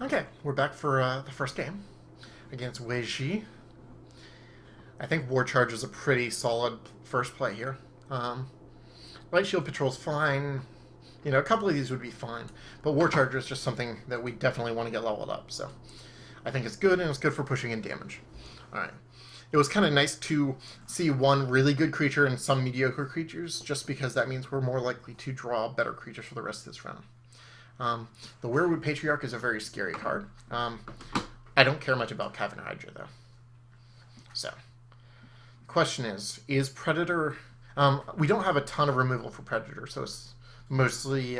Okay, we're back for the first game against Wei Ji. I think War Charge is a pretty solid first play here. Light Shield Patrol's fine. You know, a couple of these would be fine. But War Charger is just something that we definitely want to get leveled up. So I think it's good, and it's good for pushing in damage. Alright. It was kind of nice to see one really good creature and some mediocre creatures, just because that means we're more likely to draw better creatures for the rest of this round. The Werewood Patriarch is a very scary card. I don't care much about Cavern Hydra, though. So, the question is Predator... we don't have a ton of removal for Predator, so it's mostly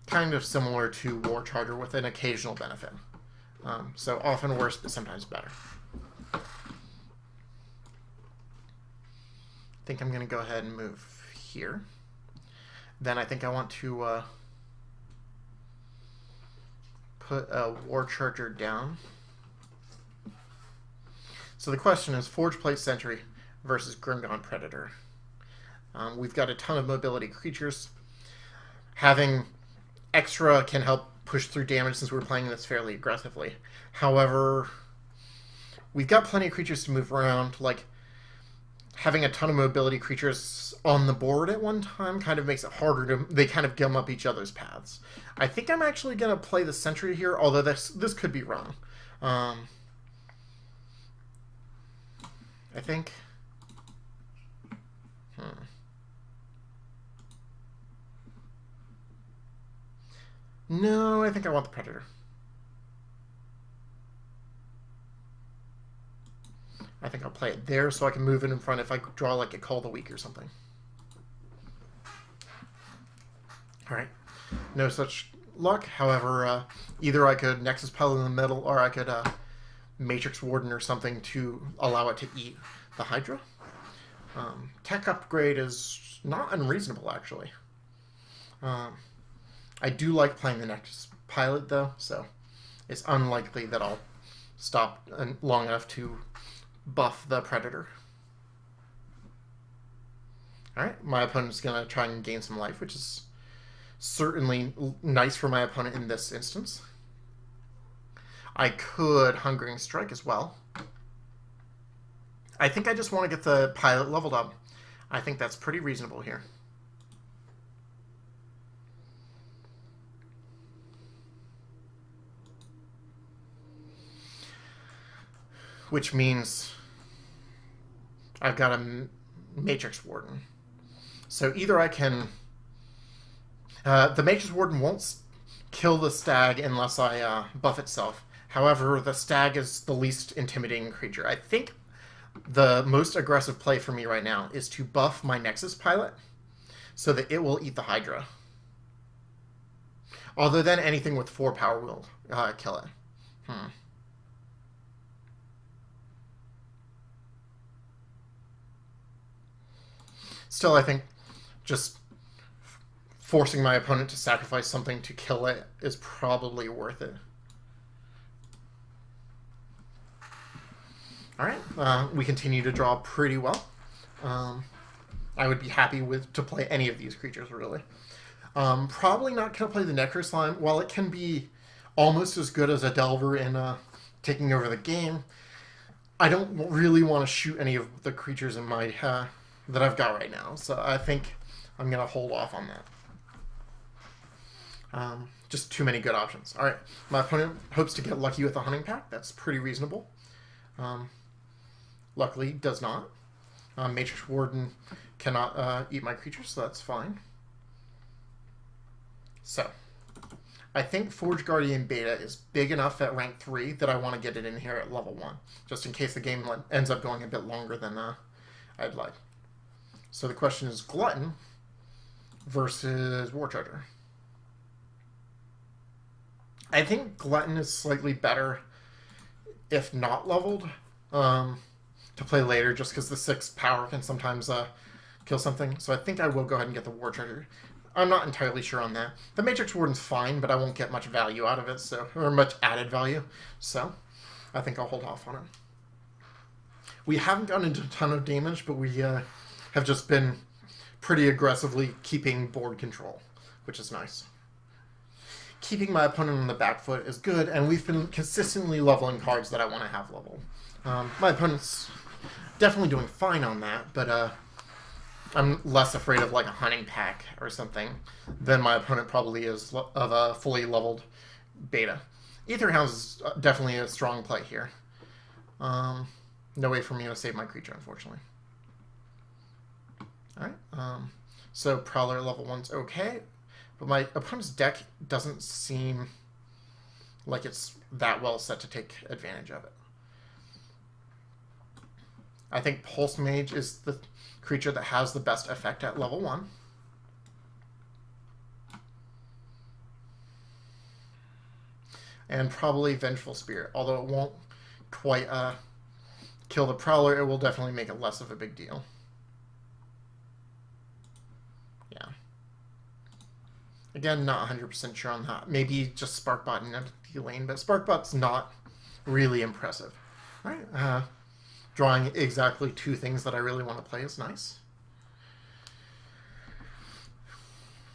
kind of similar to War Charger with an occasional benefit. So often worse, but sometimes better. I think I'm going to go ahead and move here. Then I think I want to put a War Charger down. So the question is Forge Plate Sentry versus Grimgone Predator. We've got a ton of mobility creatures. Having extra can help push through damage since we're playing this fairly aggressively. However, we've got plenty of creatures to move around. Like, having a ton of mobility creatures on the board at one time kind of makes it harder to... They kind of gum up each other's paths. I think I'm actually going to play the Sentry here, although this could be wrong. I think... No, I think I want the Predator. I think I'll play it there so I can move it in front if I draw like a Call of the Week or something. Alright. No such luck. However, either I could Nexus Pilot in the middle or I could Matrix Warden or something to allow it to eat the Hydra. Tech upgrade is not unreasonable, actually. I do like playing the Nexus Pilot, though, so it's unlikely that I'll stop long enough to buff the Predator. Alright, my opponent's going to try and gain some life, which is certainly nice for my opponent in this instance. I could Hungering Strike as well. I think I just want to get the pilot leveled up. I think that's pretty reasonable here. Which means I've got a Matrix Warden. So either I can... the Matrix Warden won't kill the stag unless I buff itself. However, the stag is the least intimidating creature. I think the most aggressive play for me right now is to buff my Nexus Pilot so that it will eat the Hydra. Although then anything with 4 power will kill it. Still, I think just forcing my opponent to sacrifice something to kill it is probably worth it. Alright, we continue to draw pretty well. I would be happy to play any of these creatures, really. Probably not going to play the Necro Slime. While it can be almost as good as a Delver in taking over the game, I don't really want to shoot any of the creatures in my... that I've got right now, so I think I'm going to hold off on that. Just too many good options. Alright, my opponent hopes to get lucky with a Hunting Pack. That's pretty reasonable. Luckily, does not. Matrix Warden cannot eat my creatures, so that's fine. So, I think Forge Guardian Beta is big enough at rank 3 that I want to get it in here at level 1, just in case the game ends up going a bit longer than I'd like. So the question is Glutton versus War Charger. I think Glutton is slightly better if not leveled to play later, just because the 6 power can sometimes kill something. So I think I will go ahead and get the War Charger. I'm not entirely sure on that. The Matrix Warden's fine, but I won't get much value out of it, or much added value. So I think I'll hold off on it. We haven't gone into a ton of damage, but we... have just been pretty aggressively keeping board control, which is nice. keeping my opponent on the back foot is good, and we've been consistently leveling cards that I want to have leveled. My opponent's definitely doing fine on that, but I'm less afraid of like a hunting pack or something than my opponent probably is of a fully leveled beta. Aetherhound is definitely a strong play here. No way for me to save my creature, unfortunately. Alright, so Prowler level 1's okay, but my opponent's deck doesn't seem like it's that well set to take advantage of it. I think Pulse Mage is the creature that has the best effect at level 1. And probably Vengeful Spirit, although it won't quite kill the Prowler, it will definitely make it less of a big deal. Yeah. Again, not 100% sure on that. Maybe just Sparkbot and Empty Lane, but Sparkbot's not really impressive. Alright, drawing exactly 2 things that I really want to play is nice.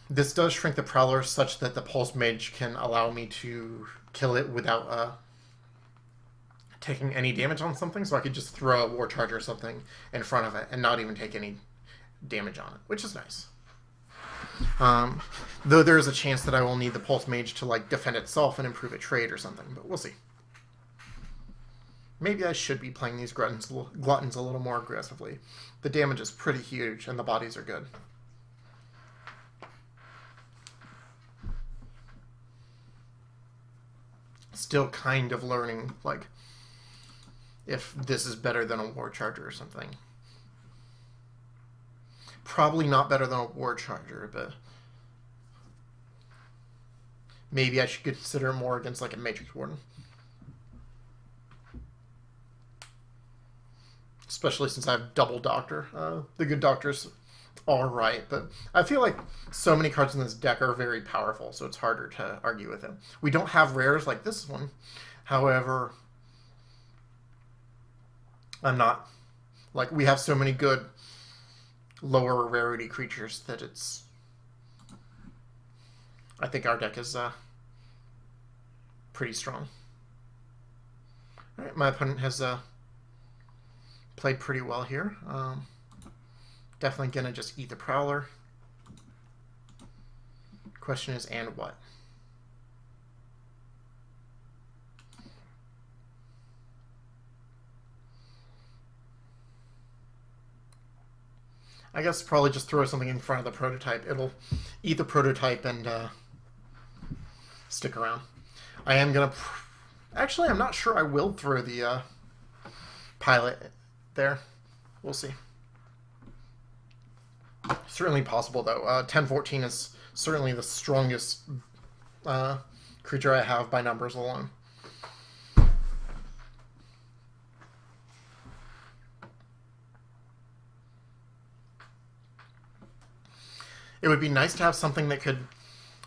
This does shrink the Prowler such that the Pulse Mage can allow me to kill it without taking any damage on something, so I could just throw a War Charge or something in front of it and not even take any damage on it, which is nice. Though there is a chance that I will need the Pulse Mage to like defend itself and improve a trade or something, but we'll see. Maybe I should be playing these gluttons a little more aggressively. The damage is pretty huge and the bodies are good. Still kind of learning, like, if this is better than a War Charger or something. Probably not better than a War Charger, but maybe I should consider more against, like, a Matrix Warden. Especially since I have double Doctor. The good Doctor's alright, but I feel like so many cards in this deck are very powerful, so it's harder to argue with him. We don't have rares like this one. However, I'm not... Like, we have so many good lower rarity creatures that it's... I think our deck is pretty strong. Alright, my opponent has played pretty well here. Definitely gonna just eat the Prowler. Question is, and what? I guess probably just throw something in front of the prototype. It'll eat the prototype and stick around. I am gonna... Actually, I'm not sure I will throw the pilot there. We'll see. Certainly possible, though. 1014 is certainly the strongest creature I have by numbers alone. It would be nice to have something that could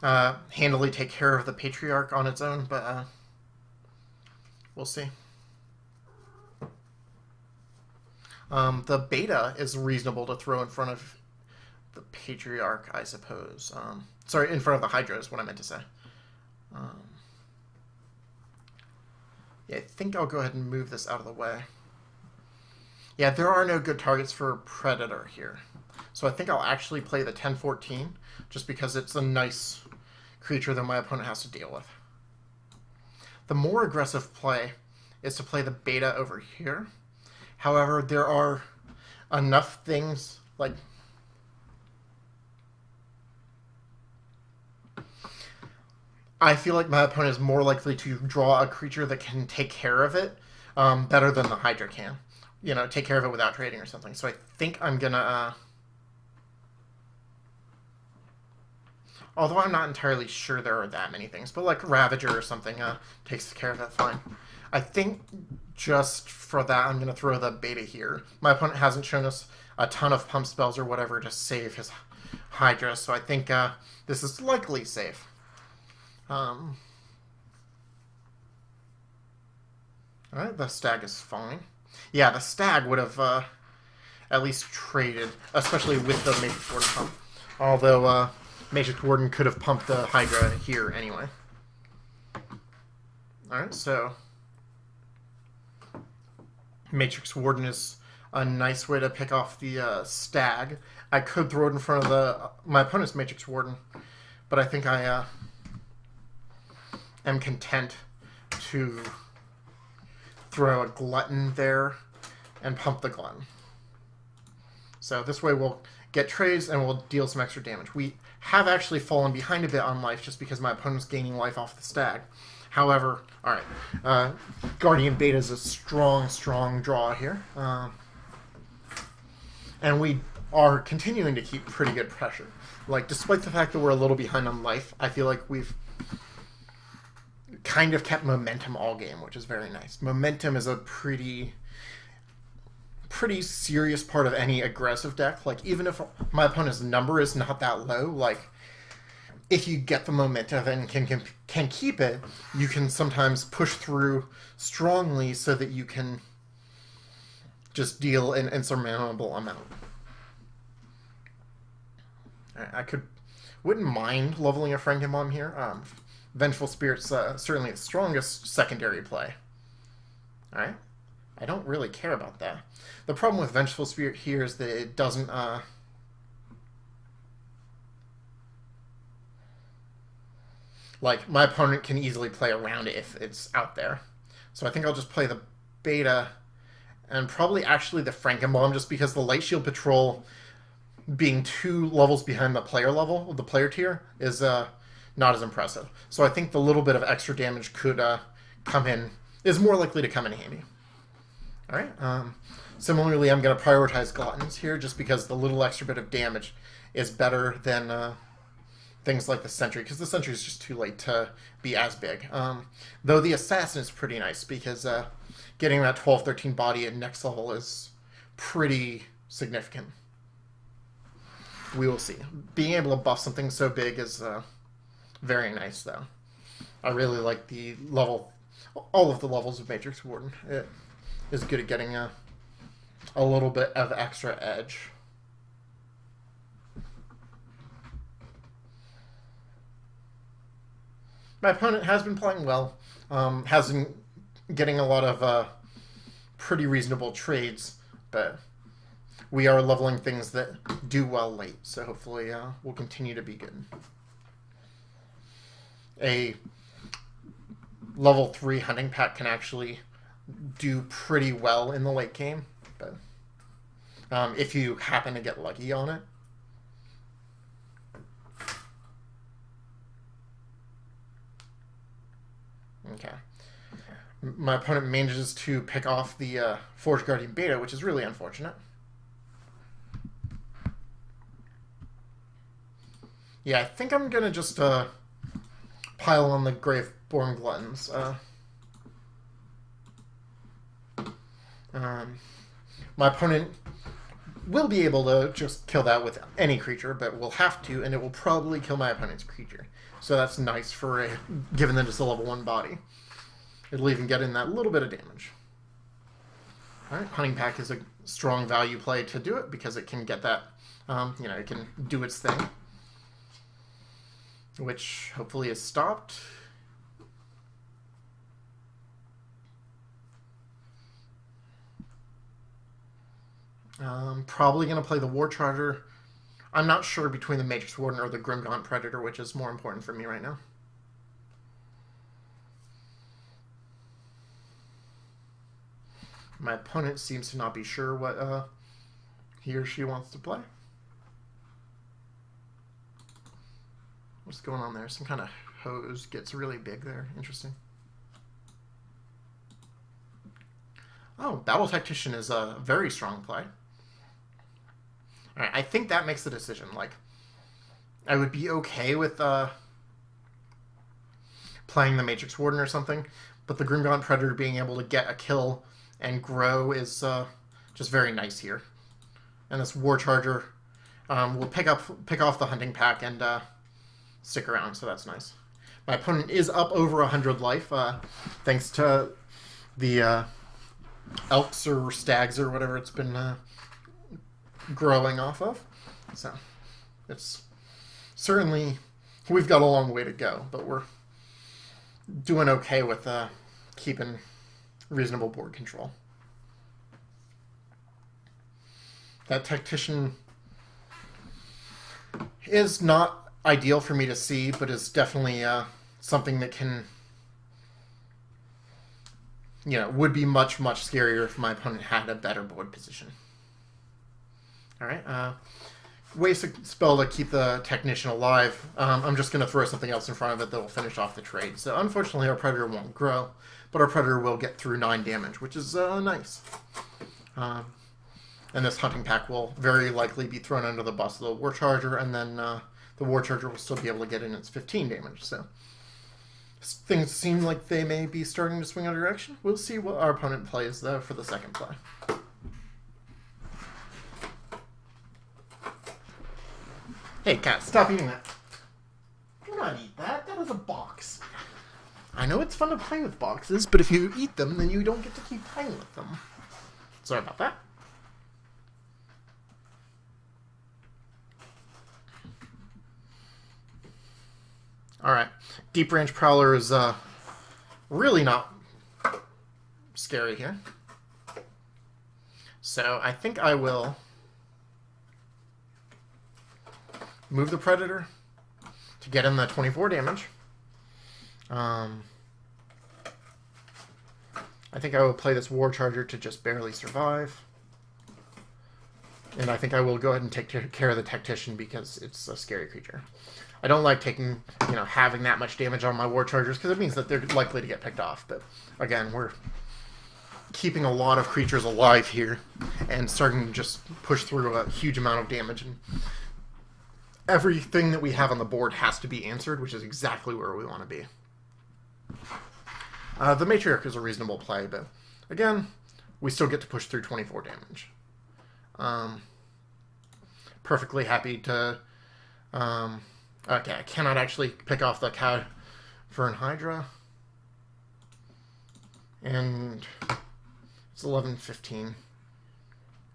handily take care of the Patriarch on its own, but we'll see. The beta is reasonable to throw in front of the Patriarch, I suppose. Sorry, in front of the Hydra is what I meant to say. Yeah, I think I'll go ahead and move this out of the way. Yeah, there are no good targets for Predator here. So I think I'll actually play the 1014, just because it's a nice creature that my opponent has to deal with. The more aggressive play is to play the beta over here. However, there are enough things, like... I feel like my opponent is more likely to draw a creature that can take care of it better than the Hydra can. You know, take care of it without trading or something. So I think I'm gonna... although I'm not entirely sure there are that many things, but like Ravager or something takes care of that fine. I think just for that, I'm going to throw the beta here. My opponent hasn't shown us a ton of pump spells or whatever to save his Hydra, so I think this is likely safe. Alright, the Stag is fine. Yeah, the Stag would have at least traded, especially with the Matrix Warden pump. Although Matrix Warden could have pumped the Hydra here anyway. Alright, so Matrix Warden is a nice way to pick off the stag. I could throw it in front of my opponent's Matrix Warden, but I think I am content to throw a Glutton there and pump the Glutton. So this way we'll get trays and we'll deal some extra damage. We have actually fallen behind a bit on life just because my opponent's gaining life off the stag. However, alright, Guardian Beta is a strong, strong draw here. And we are continuing to keep pretty good pressure. Like, despite the fact that we're a little behind on life, I feel like we've kind of kept momentum all game, which is very nice. Momentum is a pretty serious part of any aggressive deck. Like, even if my opponent's number is not that low, like, if you get the momentum and can keep it, you can sometimes push through strongly so that you can just deal an insurmountable amount. I wouldn't mind leveling a Frankenbomb here. Vengeful Spirit's certainly the strongest secondary play. Alright? I don't really care about that. The problem with Vengeful Spirit here is that it doesn't... like, my opponent can easily play around it if it's out there. So I think I'll just play the Beta and probably actually the Frankenbomb, just because the Light Shield Patrol being 2 levels behind the player level, the player tier, is not as impressive. So I think the little bit of extra damage could is more likely to come in handy. Alright, similarly I'm going to prioritize Gluttons here, just because the little extra bit of damage is better than things like the Sentry, because the Sentry is just too late to be as big. Though the Assassin is pretty nice, because getting that 12-13 body at next level is pretty significant. We will see. Being able to buff something so big is very nice, though. I really like the all of the levels of Matrix Warden. It is good at getting a little bit of extra edge. My opponent has been playing well, has been getting a lot of pretty reasonable trades, but we are leveling things that do well late, so hopefully we'll continue to be good. A level 3 hunting pack can actually do pretty well in the late game, but if you happen to get lucky on it. Okay. My opponent manages to pick off the Forge Guardian Beta, which is really unfortunate. Yeah, I think I'm going to just pile on the Graveborn Gluttons. My opponent will be able to just kill that with any creature, but will have to, and it will probably kill my opponent's creature. So that's nice for given that it's a level 1 body. It'll even get in that little bit of damage. Alright, Hunting Pack is a strong value play to do it, because it can get that, it can do its thing. Which hopefully is stopped. Probably going to play the War Charger. I'm not sure between the Matrix Warden or the Grimgaunt Predator, which is more important for me right now. My opponent seems to not be sure what he or she wants to play. What's going on there? Some kind of hose gets really big there. Interesting. Oh, Battle Tactician is a very strong play. Alright, I think that makes the decision. Like, I would be okay with playing the Matrix Warden or something, but the Grimgaunt Predator being able to get a kill and grow is just very nice here. And this War Charger will pick off the Hunting Pack and stick around, so that's nice. My opponent is up over 100 life, thanks to the elks or stags or whatever it's been growing off of. So it's certainly, we've got a long way to go, but we're doing okay with keeping reasonable board control. That Tactician is not ideal for me to see, but is definitely something that can, would be much, much scarier if my opponent had a better board position. Alright, waste a spell to keep the Technician alive. I'm just going to throw something else in front of it that will finish off the trade. So unfortunately our Predator won't grow, but our Predator will get through 9 damage, which is nice. And this Hunting Pack will very likely be thrown under the bus of the War Charger, and then the War Charger will still be able to get in its 15 damage. So things seem like they may be starting to swing a direction. We'll see what our opponent plays, though, for the second play. Hey, cat, stop eating that. Do not eat that. That is a box. I know it's fun to play with boxes, but if you eat them, then you don't get to keep playing with them. Sorry about that. Alright. Deep Range Prowler is really not scary here. So I think I will move the Predator to get in the 24 damage. I think I will play this War Charger to just barely survive. And I think I will go ahead and take care of the Tactician because it's a scary creature. I don't like taking, having that much damage on my War Chargers because it means that they're likely to get picked off. But again, we're keeping a lot of creatures alive here and starting to just push through a huge amount of damage. And everything that we have on the board has to be answered, which is exactly where we want to be. The Matriarch is a reasonable play, but again, we still get to push through 24 damage. Perfectly happy to... okay, I cannot actually pick off the Cavern Hydra. And it's 11:15.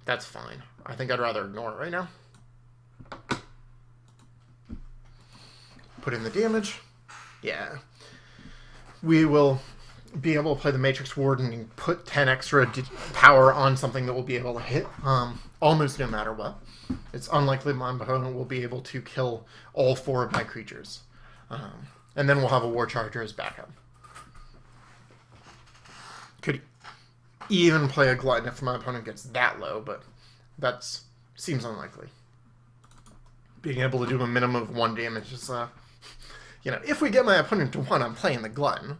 That's fine. I think I'd rather ignore it right now. Put in the damage. Yeah. We will be able to play the Matrix Ward and put 10 extra power on something that will be able to hit almost no matter what. It's unlikely my opponent will be able to kill all 4 of my creatures. And then we'll have a War Charger as backup. Could even play a Glutton if my opponent gets that low, but that seems unlikely. Being able to do a minimum of 1 damage is, if we get my opponent to 1, I'm playing the Glutton.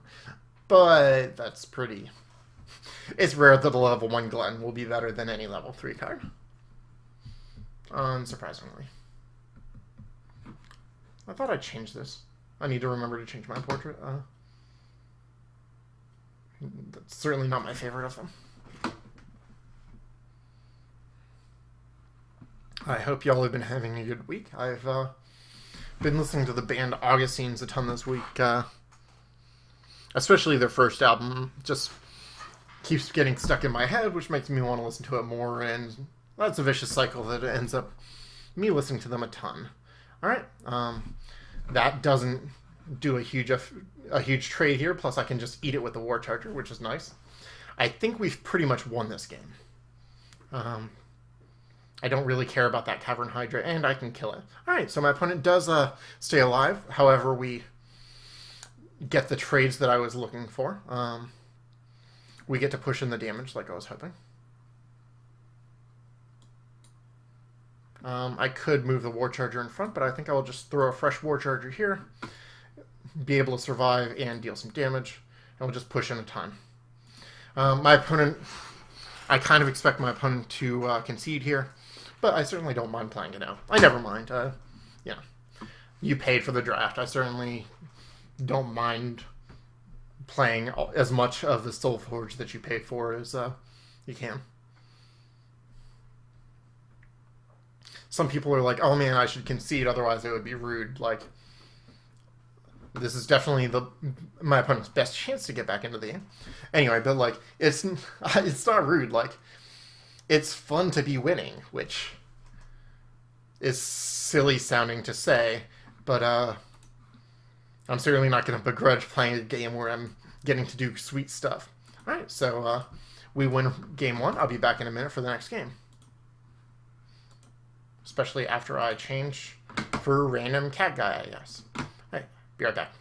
But that's pretty... It's rare that a level 1 Glutton will be better than any level 3 card. Unsurprisingly. I thought I'd change this. I need to remember to change my portrait. That's certainly not my favorite of them. I hope y'all have been having a good week. I've been listening to the band Augustines a ton this week. Especially their first album. Just keeps getting stuck in my head, which makes me want to listen to it more, and that's a vicious cycle that ends up me listening to them a ton. Alright, that doesn't do a huge trade here, plus I can just eat it with the War Charger, which is nice. I think we've pretty much won this game. I don't really care about that Cavern Hydra, and I can kill it. Alright, so my opponent does stay alive, however we get the trades that I was looking for. We get to push in the damage like I was hoping. I could move the War Charger in front, but I think I will just throw a fresh War Charger here, be able to survive and deal some damage, and we'll just push in a ton. My opponent, I kind of expect my opponent to concede here, but I certainly don't mind playing it out. I never mind. You paid for the draft. I certainly don't mind playing as much of the Solforge that you paid for as you can. Some people are like, oh man, I should concede, otherwise it would be rude. Like, this is definitely my opponent's best chance to get back into the game. Anyway, but like, it's not rude. Like, it's fun to be winning, which is silly sounding to say, but I'm certainly not going to begrudge playing a game where I'm getting to do sweet stuff. All right, so we win game 1. I'll be back in a minute for the next game. Especially after I change for random cat guy, I guess. All right, be right back.